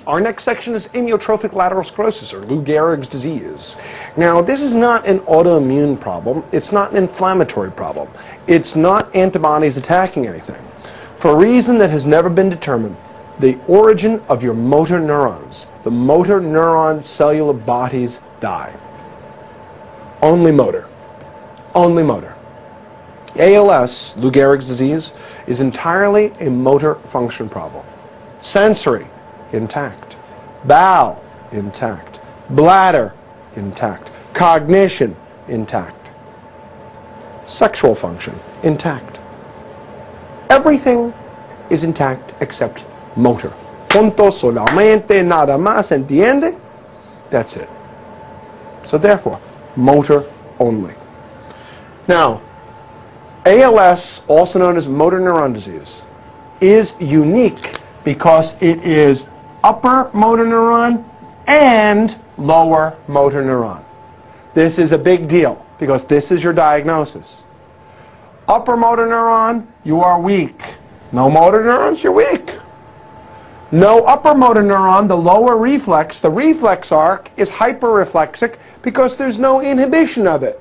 Our next section is amyotrophic lateral sclerosis, or Lou Gehrig's disease. Now, this is not an autoimmune problem. It's not an inflammatory problem. It's not antibodies attacking anything. For a reason that has never been determined, the origin of your motor neurons, the motor neuron cellular bodies die. Only motor. Only motor. ALS, Lou Gehrig's disease, is entirely a motor function problem. Sensory, intact. Bowel, intact. Bladder, intact. Cognition, intact. Sexual function, intact. Everything is intact except motor. Punto, solamente, nada más, entiende? That's it. So therefore, motor only. Now, ALS, also known as motor neuron disease, is unique because it is upper motor neuron and lower motor neuron. This is a big deal because this is your diagnosis. Upper motor neuron, you are weak. No motor neurons, you're weak. No upper motor neuron, the lower reflex, the reflex arc is hyperreflexic because there's no inhibition of it.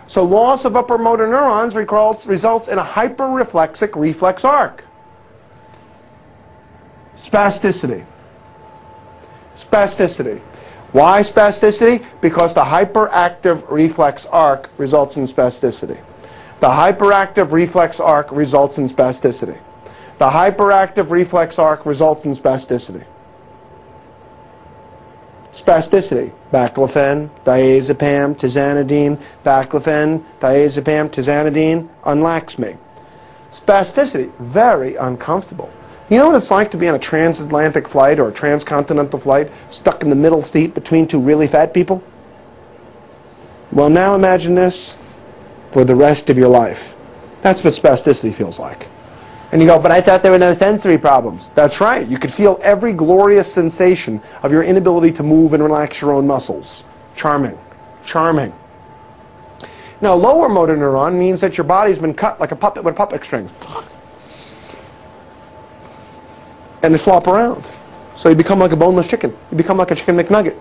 So loss of upper motor neurons results in a hyperreflexic reflex arc. Spasticity. Spasticity. Why spasticity? Because the hyperactive reflex arc results in spasticity. The hyperactive reflex arc results in spasticity. The hyperactive reflex arc results in spasticity. Spasticity. Baclofen, diazepam, tizanidine, baclofen, diazepam, tizanidine, unlax me. Spasticity, very uncomfortable. You know what it's like to be on a transatlantic flight or a transcontinental flight, stuck in the middle seat between two really fat people? Well, now imagine this for the rest of your life. That's what spasticity feels like. And you go, but I thought there were no sensory problems. That's right. You could feel every glorious sensation of your inability to move and relax your own muscles. Charming. Charming. Now, lower motor neuron means that your body's been cut like a puppet with a puppet string. And they flop around. So you become like a boneless chicken. You become like a chicken McNugget.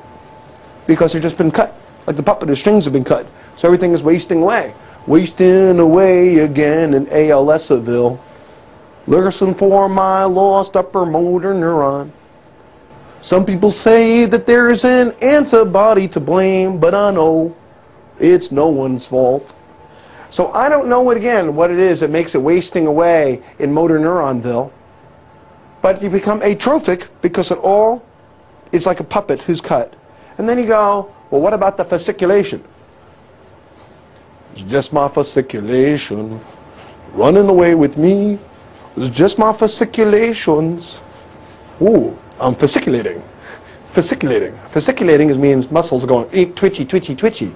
Because you've just been cut. Like the puppet, the strings have been cut. So everything is wasting away. Wasting away again in ALSville. Listen for my lost upper motor neuron. Some people say that there is an antibody to blame, but I know it's no one's fault. So I don't know what it is that makes it wasting away in motor neuronville. But you become atrophic because it all is like a puppet who's cut. And then you go, well, what about the fasciculation? It's just my fasciculation running away with me. It's just my fasciculations. Ooh, I'm fasciculating. Fasciculating. Fasciculating means muscles are going twitchy, twitchy, twitchy.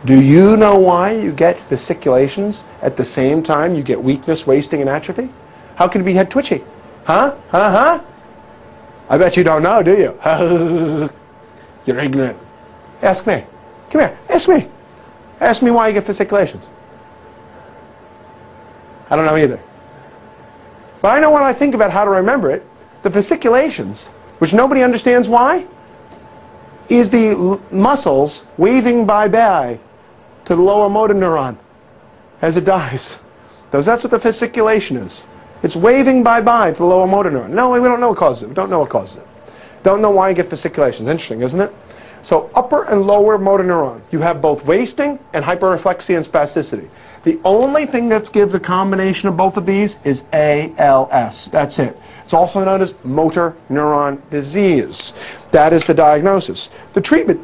Do you know why you get fasciculations at the same time you get weakness, wasting, and atrophy? How could it be head twitchy? Huh? Huh? Huh? I bet you don't know, do you? You're ignorant. Ask me. Come here. Ask me. Ask me why you get fasciculations. I don't know either. But I know when I think about how to remember it, the fasciculations, which nobody understands why, is the muscles waving bye-bye to the lower motor neuron as it dies. That's what the fasciculation is. It's waving bye-bye to the lower motor neuron. No, we don't know what causes it. We don't know what causes it. Don't know why you get fasciculations. Interesting, isn't it? So upper and lower motor neuron, you have both wasting and hyperreflexia and spasticity. The only thing that gives a combination of both of these is ALS. That's it. It's also known as motor neuron disease. That is the diagnosis. The treatment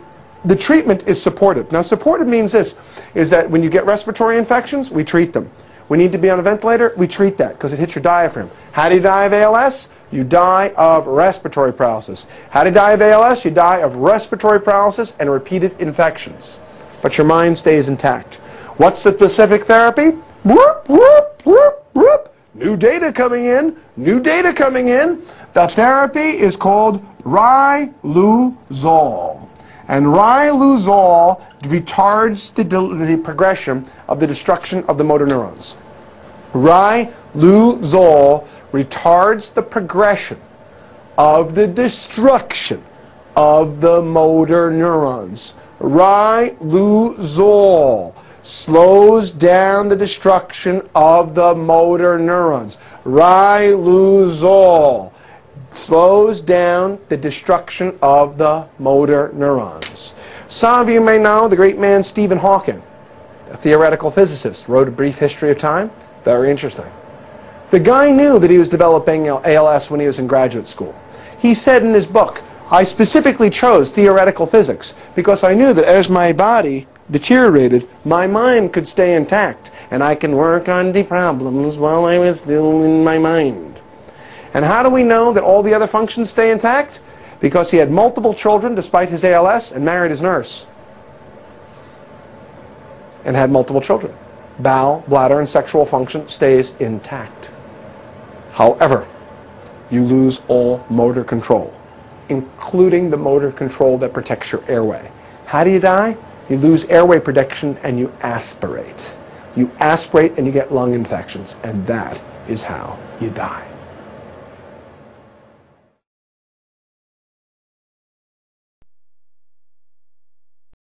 is supportive. Now, supportive means this, is that when you get respiratory infections, we treat them. We need to be on a ventilator, we treat that because it hits your diaphragm. How do you die of ALS? You die of respiratory paralysis. How do you die of ALS? You die of respiratory paralysis and repeated infections. But your mind stays intact. What's the specific therapy? Whoop, whoop, whoop, whoop. New data coming in. New data coming in. The therapy is called riluzole. And riluzole retards the progression of the destruction of the motor neurons. Riluzole retards the progression of the destruction of the motor neurons. Ribosol slows down the destruction of the motor neurons. Ribosol slows down the destruction of the motor neurons. Some of you may know the great man Stephen Hawking, a theoretical physicist, wrote A Brief History of Time. Very interesting. The guy knew that he was developing ALS when he was in graduate school. He said in his book, I specifically chose theoretical physics because I knew that as my body deteriorated, my mind could stay intact, and I can work on the problems while I was still in my mind. And how do we know that all the other functions stay intact? Because he had multiple children despite his ALS and married his nurse. And had multiple children. Bowel, bladder, and sexual function stays intact. However, you lose all motor control, including the motor control that protects your airway. How do you die? You lose airway protection and you aspirate. You aspirate and you get lung infections, and that is how you die.